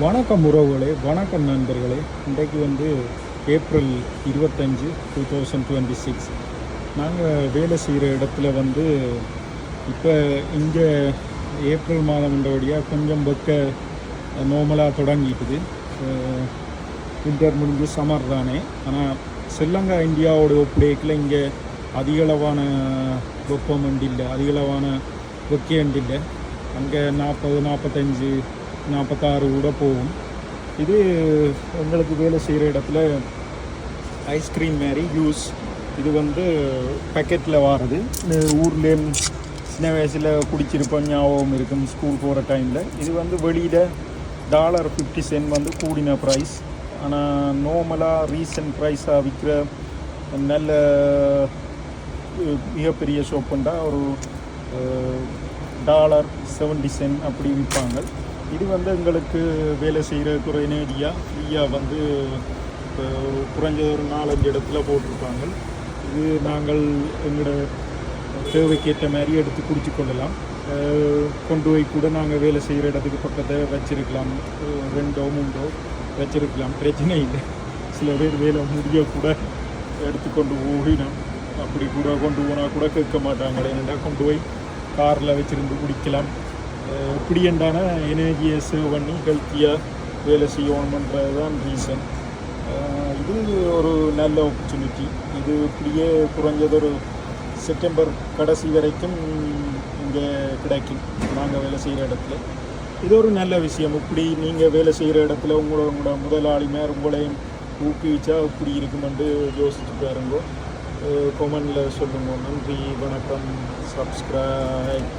வணக்கம் உறவுகளே, வணக்கம் நண்பர்களே. இன்றைக்கு ஏப்ரல் 25 2026. நாங்கள் வேலை செய்கிற இடத்துல இப்போ இங்கே ஏப்ரல் மாதம்ன்றபடியாக கொஞ்சம் நார்மலாக தொடங்கிட்டுது. வின்டர் முடிஞ்சு சம்மர் தானே. ஆனால் ஸ்ரீலங்கா இந்தியாவோட ஒப்படைக்கில் இங்கே அதிகளவான வெப்பம் இல்லை, அதிகளவான வெக்கையண்டில்லை. அங்கே 40, 45, 46 கூட போகும். இது எங்களுக்கு வேலை செய்கிற இடத்துல ஐஸ்கிரீம் மாரி ஜூஸ் இது பேக்கெட்டில் வாருது. ஊர்லேயும் சின்ன வயசில் குடிச்சிருப்போம், ஞாபகம் இருக்கும் ஸ்கூல் போகிற டைமில். இது வெளியில் $50 கூடின ப்ரைஸ். ஆனால் நார்மலாக ரீசன்ட் ப்ரைஸாக விற்கிற நல்ல மிகப்பெரிய ஷாப்புண்டா ஒரு $70 அப்படி விற்பாங்க. இது எங்களுக்கு வேலை செய்கிற குறைநேரியாக ஃப்ரீயாக குறைஞ்ச ஒரு 4-5 இடத்துல போட்டிருப்பாங்க. இது நாங்கள் எங்களோட தேவைக்கேற்ற மாதிரி எடுத்து குடிச்சு கொள்ளலாம். கொண்டு போய் கூட நாங்கள் வேலை செய்கிற இடத்துக்கு பக்கத்தில் வச்சுருக்கலாம், 2-3 வச்சுருக்கலாம், பிரச்சனை இல்லை. சில பேர் வேலை முடிய கூட எடுத்துக்கொண்டு போயிடும். அப்படி கூட கொண்டு போனால் கூட கேட்க மாட்டாங்க. என்னென்னா கொண்டு போய் காரில் வச்சுருந்து குடிக்கலாம். இப்படி என்றான எனர்ஜியை சேவ் பண்ணி ஹெல்த்தியாக வேலை செய்யணுன்றது தான் ரீசன். இது ஒரு நல்ல ஆப்பர்ச்சுனிட்டி. இது இப்படியே குறைஞ்சது ஒரு செப்டம்பர் கடைசி வரைக்கும் இங்கே கிடைக்கும் நாங்கள் வேலை செய்கிற இடத்துல. இது ஒரு நல்ல விஷயம். இப்படி நீங்கள் வேலை செய்கிற இடத்துல உங்களோட முதலாளிமார் உங்களையும் ஊக்குவிச்சா இப்படி இருக்குமென்று யோசிச்சு பாருங்க. கொமெண்டில் சொல்லுங்க. நன்றி, வணக்கம், சப்ஸ்கிரைப்.